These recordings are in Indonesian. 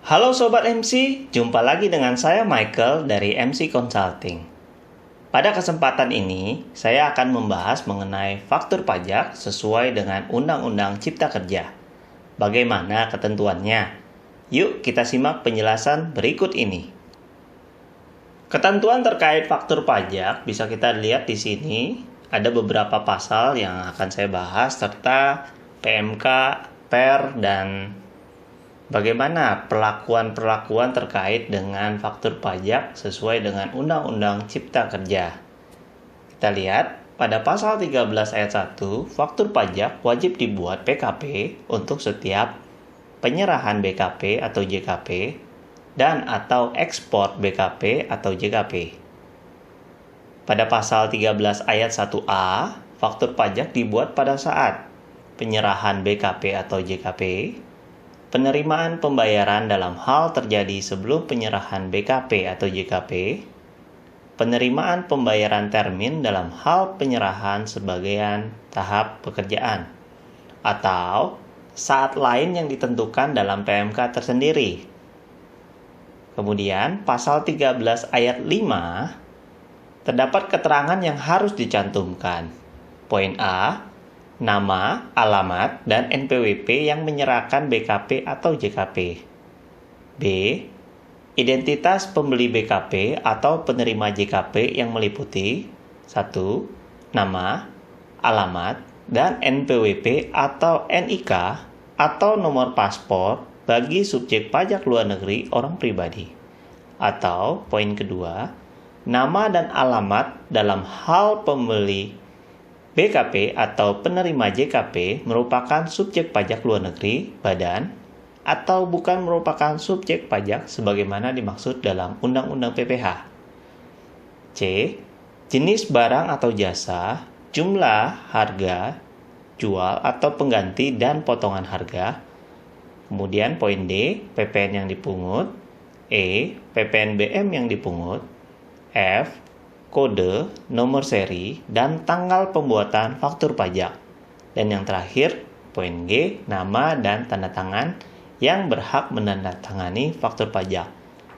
Halo Sobat MC, jumpa lagi dengan saya Michael dari MC Consulting. Pada kesempatan ini, saya akan membahas mengenai faktur pajak sesuai dengan Undang-Undang Cipta Kerja. Bagaimana ketentuannya? Yuk kita simak penjelasan berikut ini. Ketentuan terkait faktur pajak bisa kita lihat di sini. Ada beberapa pasal yang akan saya bahas serta PMK, PER, dan bagaimana perlakuan terkait dengan faktur pajak sesuai dengan Undang-Undang Cipta Kerja. Kita lihat, pada pasal 13 ayat 1, faktur pajak wajib dibuat PKP untuk setiap penyerahan BKP atau JKP dan atau ekspor BKP atau JKP. Pada pasal 13 ayat 1A, faktur pajak dibuat pada saat penyerahan BKP atau JKP, penerimaan pembayaran dalam hal terjadi sebelum penyerahan BKP atau JKP, penerimaan pembayaran termin dalam hal penyerahan sebagian tahap pekerjaan, atau saat lain yang ditentukan dalam PMK tersendiri. Kemudian, pasal 13 ayat 5, terdapat keterangan yang harus dicantumkan. Poin A, nama, alamat, dan NPWP yang menyerahkan BKP atau JKP. B. Identitas pembeli BKP atau penerima JKP yang meliputi 1. Nama, alamat, dan NPWP atau NIK atau nomor paspor bagi subjek pajak luar negeri orang pribadi. Atau poin kedua, nama dan alamat dalam hal pembeli BKP atau penerima JKP merupakan subjek pajak luar negeri, badan, atau bukan merupakan subjek pajak sebagaimana dimaksud dalam Undang-Undang PPH. C. Jenis barang atau jasa, jumlah, harga, jual atau pengganti dan potongan harga. Kemudian poin D, PPN yang dipungut. E. PPNBM yang dipungut. F. Kode, nomor seri, dan tanggal pembuatan faktur pajak. Dan yang terakhir, poin G, nama dan tanda tangan yang berhak menandatangani faktur pajak.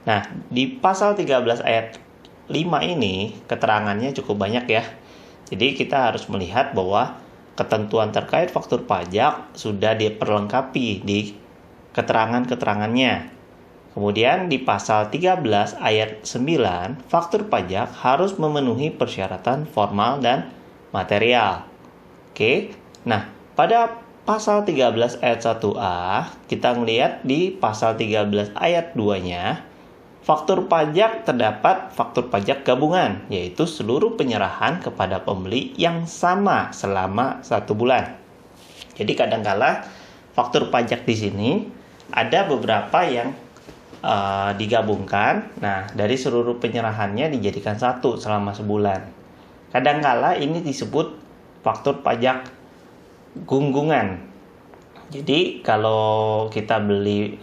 Nah, di pasal 13 ayat 5 ini, keterangannya cukup banyak ya. Jadi kita harus melihat bahwa ketentuan terkait faktur pajak sudah diperlengkapi di keterangan-keterangannya. Kemudian di pasal 13 ayat 9, faktur pajak harus memenuhi persyaratan formal dan material. Oke, nah pada pasal 13 ayat 1A, kita melihat di pasal 13 ayat 2-nya, faktur pajak terdapat faktur pajak gabungan, yaitu seluruh penyerahan kepada pembeli yang sama selama 1 bulan. Jadi kadangkala faktur pajak di sini ada beberapa yang digabungkan. Nah, dari seluruh penyerahannya dijadikan satu selama sebulan. Kadangkala ini disebut faktur pajak gunggungan. Jadi kalau kita beli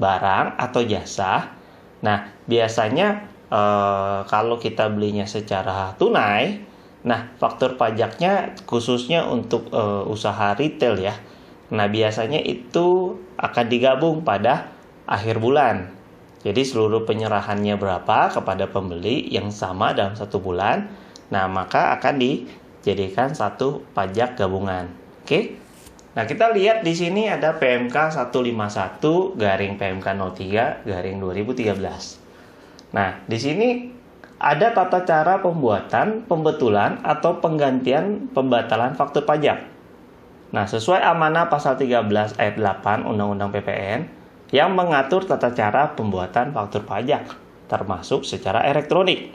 barang atau jasa, nah biasanya kalau kita belinya secara tunai, nah faktur pajaknya khususnya untuk usaha retail ya. Nah biasanya itu akan digabung pada akhir bulan. Jadi seluruh penyerahannya berapa kepada pembeli yang sama dalam 1 bulan. Nah, maka akan dijadikan satu pajak gabungan. Oke. Nah, kita lihat di sini ada PMK 151 garing PMK 03 garing 2013. Nah, di sini ada tata cara pembuatan, pembetulan atau penggantian pembatalan faktur pajak. Nah, sesuai amanah pasal 13 ayat 8 Undang-Undang PPN yang mengatur tata cara pembuatan faktur pajak, termasuk secara elektronik.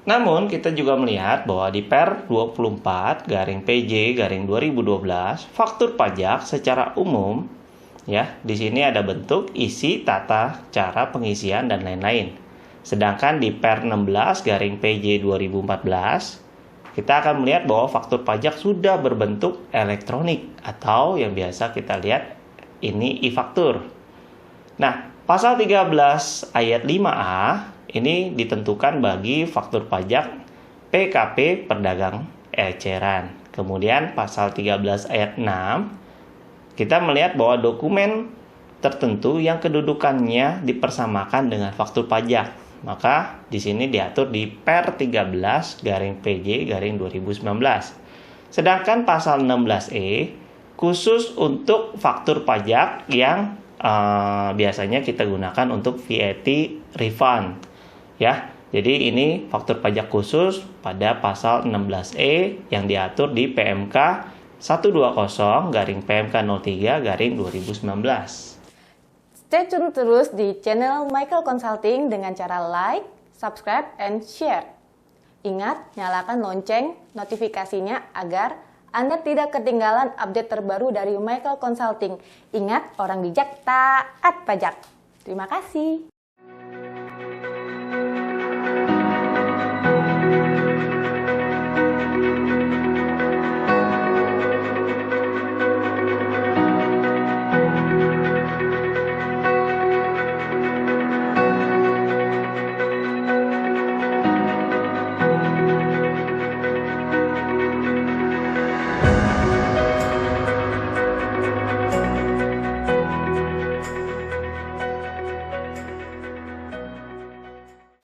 Namun, kita juga melihat bahwa di Per 24 garing PJ garing 2012, faktur pajak secara umum, ya, di sini ada bentuk, isi, tata, cara pengisian, dan lain-lain. Sedangkan di Per 16 garing PJ 2014, kita akan melihat bahwa faktur pajak sudah berbentuk elektronik atau yang biasa kita lihat ini e-faktur. Nah, pasal 13 ayat 5A ini ditentukan bagi faktur pajak PKP pedagang eceran. Kemudian pasal 13 ayat 6 kita melihat bahwa dokumen tertentu yang kedudukannya dipersamakan dengan faktur pajak. Maka di sini diatur di Per 13 garing PJ garing 2019. Sedangkan pasal 16E khusus untuk faktur pajak yang biasanya kita gunakan untuk VAT refund. Ya, jadi ini faktur pajak khusus pada pasal 16E yang diatur di PMK 120 garing PMK 03 garing 2019. Stay tune terus di channel Michael Consulting dengan cara like, subscribe, and share. Ingat, nyalakan lonceng notifikasinya agar Anda tidak ketinggalan update terbaru dari Michael Consulting. Ingat, orang bijak taat pajak. Terima kasih.